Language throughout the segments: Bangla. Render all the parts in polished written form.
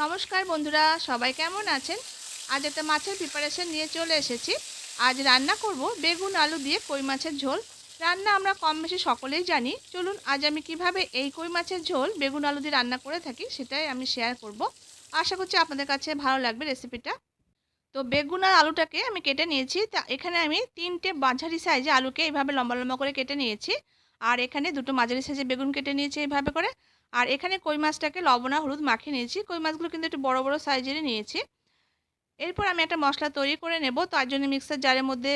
নমস্কার বন্ধুরা, সবাই কেমন আছেন? আজ একটা মাছের প্রিপারেশন নিয়ে চলে এসেছি। আজ রান্না করব বেগুন আলু দিয়ে কই মাছের ঝোল। রান্না আমরা কম বেশি সকলেই জানি। চলুন আজ আমি কিভাবে এই কই মাছের ঝোল বেগুন আলু দিয়ে রান্না করে থাকি সেটাই আমি শেয়ার করব। আশা করছি আপনাদের কাছে ভালো লাগবে রেসিপিটা। তো বেগুন আর আলুটাকে আমি কেটে নিয়েছি। তা এখানে আমি ৩টে মাঝারি সাইজে আলুকে এইভাবে লম্বা লম্বা করে কেটে নিয়েছি। আর এখানে ২টো মাঝারি সাইজে বেগুন কেটে নিয়েছি এইভাবে করে। আর এখানে কই মাছটাকে লবণ আর হলুদ মাখিয়ে নিয়েছি। কই মাছগুলো কিন্তু একটু বড় বড় সাইজেরই নিয়েছি। এরপর আমি একটা মশলা তৈরি করে নেব। তার জন্য মিক্সার জারের মধ্যে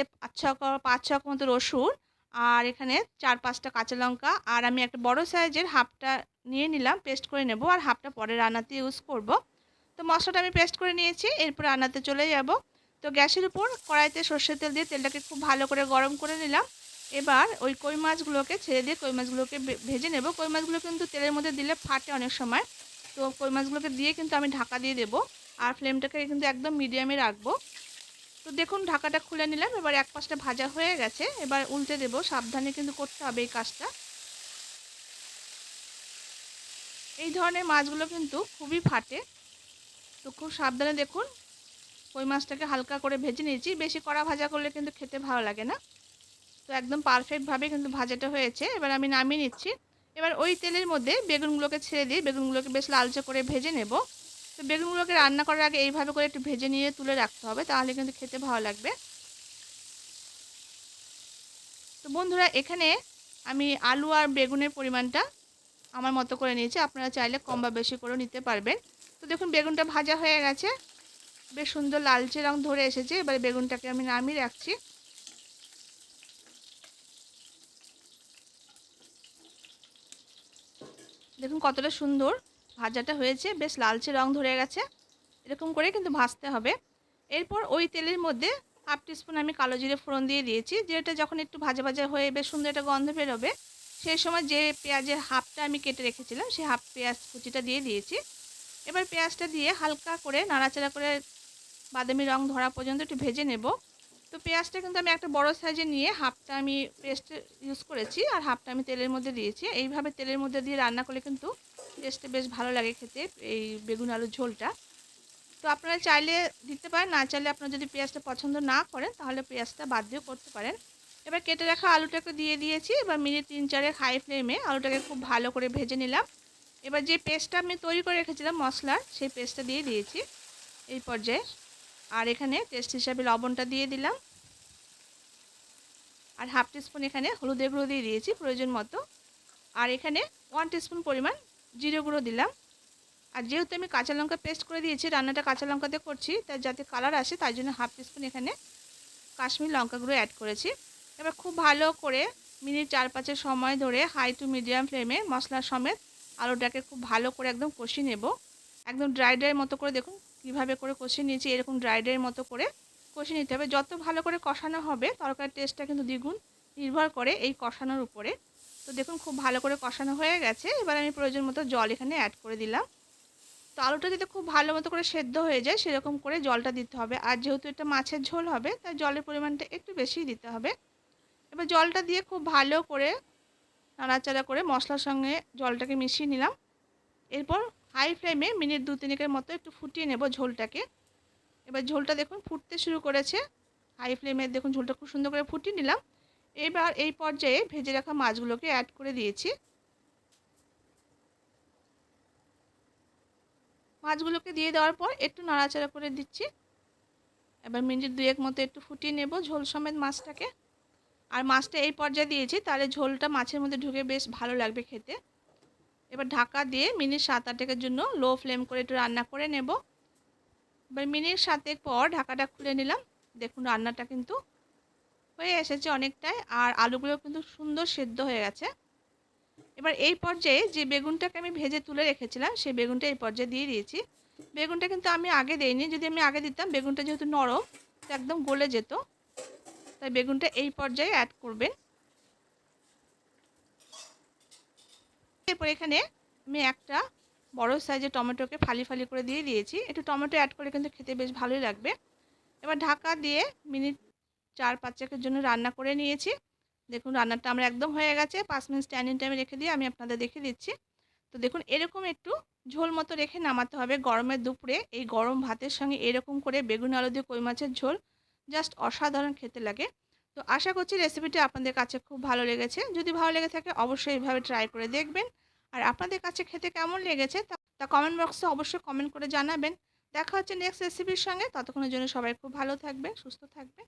৫-৬ মতো রসুন, আর এখানে ৪-৫টা কাঁচা লঙ্কা, আর আমি একটা বড় সাইজের হাফটা নিয়ে নিলাম, পেস্ট করে নেব। আর হাফটা পরে রান্নাতে ইউজ করব। তো মশলাটা আমি পেস্ট করে নিয়েছি, এরপর রান্নাতে চলে যাব। তো গ্যাসের উপর কড়াইতে সর্ষের তেল দিয়ে তেলটাকে খুব ভালো করে গরম করে নিলাম। এবার ওই কই মাছগুলোকে ছেড়ে দিয়ে কই মাছগুলোকে ভেজে নেব। কই মাছগুলো কিন্তু তেলের মধ্যে দিলে ফাটে অনেক সময়। তো কই মাছগুলোকে দিয়ে কিন্তু আমি ঢাকা দিয়ে দেবো। আর ফ্লেমটাকে কিন্তু একদম মিডিয়ামে রাখবো। তো দেখুন ঢাকাটা খুলে নিলাম। এবার এক পাশটা ভাজা হয়ে গেছে, এবার উল্টে দেবো। সাবধানে কিন্তু করতে হবে এই কাজটা। এই ধরনের মাছগুলো কিন্তু খুবই ফাটে, তো খুব সাবধানে দেখুন। কই মাছটাকে হালকা করে ভেজে নিয়েছি, বেশি কড়া ভাজা করলে কিন্তু খেতে ভালো লাগে না। তো একদম পারফেক্টভাবে কিন্তু ভাজাটা হয়েছে, এবার আমি নামিয়ে নিচ্ছি। এবার ওই তেলের মধ্যে বেগুনগুলোকে ছেড়ে দিয়ে বেগুনগুলোকে বেশ লালচে করে ভেজে নেব। তো বেগুনগুলোকে রান্না করার আগে এইভাবে করে একটু ভেজে নিয়ে তুলে রাখতে হবে, তাহলে কিন্তু খেতে ভালো লাগবে। তো বন্ধুরা, এখানে আমি আলু আর বেগুনের পরিমাণটা আমার মতো করে নিয়েছি, আপনারা চাইলে কম বা বেশি করেও নিতে পারবেন। তো দেখুন বেগুনটা ভাজা হয়ে গেছে, বেশ সুন্দর লালচে রং ধরে এসেছে। এবারে বেগুনটাকে আমি নামিয়ে রাখছি। দেখুন কতটা সুন্দর ভাজাটা হয়েছে, বেশ লালচে রং ধরে গেছে। এরকম করে কিন্তু ভাজতে হবে। এরপর ওই তেলের মধ্যে হাফ টিস্পুন আমি কালো জিরে ফোড়ন দিয়ে দিয়েছি। যেটা যখন একটু ভাজা ভাজা হয়ে বেশ সুন্দর একটা গন্ধ বেরোবে, সেই সময় যে পেঁয়াজের হাফটা আমি কেটে রেখেছিলাম সেই হাফ পেঁয়াজ কুচিটা দিয়ে দিয়েছি। এবার পেঁয়াজটা দিয়ে হালকা করে নাড়াচাড়া করে বাদামি রং ধরা পর্যন্ত একটু ভেজে নেব। তো পেঁয়াজটা কিন্তু আমি একটা বড় সাইজে নিয়ে হাফটা আমি পেস্ট ইউজ করেছি, আর হাফটা আমি তেলের মধ্যে দিয়েছি। এইভাবে তেলের মধ্যে দিয়ে রান্না করলে কিন্তু টেস্টটা বেশ ভালো লাগে খেতে, এই বেগুন আলুর ঝোলটা। তো আপনারা চাইলে দিতে পারেন, না চাইলে আপনারা যদি পেঁয়াজটা পছন্দ না করেন তাহলে পেঁয়াজটা বাদ দিয়েও করতে পারেন। এবার কেটে রাখা আলুটাকে দিয়ে দিয়েছি। এবার মিনিট ৩-৪ হাই ফ্লেমে আলুটাকে খুব ভালো করে ভেজে নিলাম। এবার যে পেস্টটা আমি তৈরি করে রেখেছিলাম মশলার, সেই পেস্টটা দিয়ে দিয়েছি এই পর্যায়ে। আর এখানে টেস্ট হিসাবে লবণটা দিয়ে দিলাম, আর হাফ টিস্পুন এখানে হলুদের গুঁড়ো দিয়ে দিয়েছি প্রয়োজন মতো। আর এখানে 1 টিস্পুন পরিমাণ জিরে গুঁড়ো দিলাম। আর যেহেতু আমি কাঁচা লঙ্কা পেস্ট করে দিয়েছি, রান্নাটা কাঁচা লঙ্কাতে করছি, তাই যাতে কালার আসে তাই জন্য হাফ টিস্পুন এখানে কাশ্মীর লঙ্কা গুঁড়ো অ্যাড করেছি। এবার খুব ভালো করে মিনিট ৪-৫ সময় ধরে হাই টু মিডিয়াম ফ্লেমে মশলা সমেত আলুটাকে খুব ভালো করে একদম কষিয়ে নেব। একদম ড্রাই ড্রাই মতো করে দেখুন কীভাবে করে কষিয়ে নিয়েছি, এরকম ড্রাই ড্রাই মতো করে কষিয়ে নিতে হবে। যত ভালো করে কষানো হবে তরকারির টেস্টটা কিন্তু দ্বিগুণ নির্ভর করে এই কষানোর উপরে। তো দেখুন খুব ভালো করে কষানো হয়ে গেছে। এবার আমি প্রয়োজন মতো জল এখানে অ্যাড করে দিলাম। তো আলুটা যাতে খুব ভালো মতো করে সেদ্ধ হয়ে যায় সেরকম করে জলটা দিতে হবে। আর যেহেতু এটা মাছের ঝোল হবে তাই জলের পরিমাণটা একটু বেশিই দিতে হবে। এবার জলটা দিয়ে খুব ভালো করে নাড়াচাড়া করে মশলার সঙ্গে জলটাকে মিশিয়ে নিলাম। এরপর হাই ফ্লেমে মিনিট ২-৩ মতো একটু ফুটিয়ে নেব ঝোলটাকে। এবার ঝোলটা দেখুন ফুটতে শুরু করেছে। হাই ফ্লেমে দেখুন ঝোলটা খুব সুন্দর করে ফুটিয়ে নিলাম। এবার এই পর্যায়ে ভেজে রাখা মাছগুলোকে অ্যাড করে দিয়েছি। মাছগুলোকে দিয়ে দেওয়ার পর একটু নাড়াচাড়া করে দিচ্ছি। এবার মিনিট ২-১ মতো একটু ফুটিয়ে নেব ঝোল সমেত মাছটাকে। আর মাছটা এই পর্যায়ে দিয়েছি, তাহলে ঝোলটা মাছের মধ্যে ঢুকে বেশ ভালো লাগবে খেতে। এবার ঢাকা দিয়ে মিনিট ৭-৮ জন্য লো ফ্লেম করে একটু রান্না করে নেব। এবার মিনিট ৭ পর ঢাকাটা খুলে নিলাম। দেখুন রান্নাটা কিন্তু হয়ে এসেছে অনেকটাই, আর আলুগুলো কিন্তু সুন্দর সেদ্ধ হয়ে গেছে। এবার এই পর্যায়ে যে বেগুনটাকে আমি ভেজে তুলে রেখেছিলাম সেই বেগুনটা এই পর্যায়ে দিয়ে দিয়েছি। বেগুনটা কিন্তু আমি আগে দেইনি, যদি আমি আগে দিতাম বেগুনটা যেহেতু নরম তো একদম গলে যেত, তাই বেগুনটা এই পর্যায়ে অ্যাড করবেন। এরপর এখানে আমি একটা বড় সাইজের টমেটোকে ফালি ফালি করে দিয়ে দিয়েছি। একটু টমেটো অ্যাড করে কিন্তু খেতে বেশ ভালোই লাগবে। এবার ঢাকা দিয়ে মিনিট ৪-৫ জন্য রান্না করে নিয়েছি। দেখুন রান্নাটা আমার একদম হয়ে গেছে। ৫ মিনিট স্ট্যান্ডিং টাইমে রেখে দিয়ে আমি আপনাদের দেখিয়ে দিচ্ছি। তো দেখুন এরকম একটু ঝোল মতো রেখে নামাতে হবে। গরমের দুপুরে এই গরম ভাতের সঙ্গে এরকম করে বেগুন আলু দিয়ে কই মাছের ঝোল জাস্ট অসাধারণ খেতে লাগে। তো আশা করছি রেসিপিটি আপনাদের কাছে খুব ভালো লেগেছে। যদি ভালো লেগে থাকে অবশ্যই এভাবে ট্রাই করে দেখবেন। আর আপনাদের কাছে খেতে কেমন লেগেছে তা কমেন্ট বক্সে অবশ্যই কমেন্ট করে জানাবেন। দেখা হচ্ছে নেক্সট রেসিপির সঙ্গে। ততক্ষণের জন্য সবাই খুব ভালো থাকবেন, সুস্থ থাকবেন।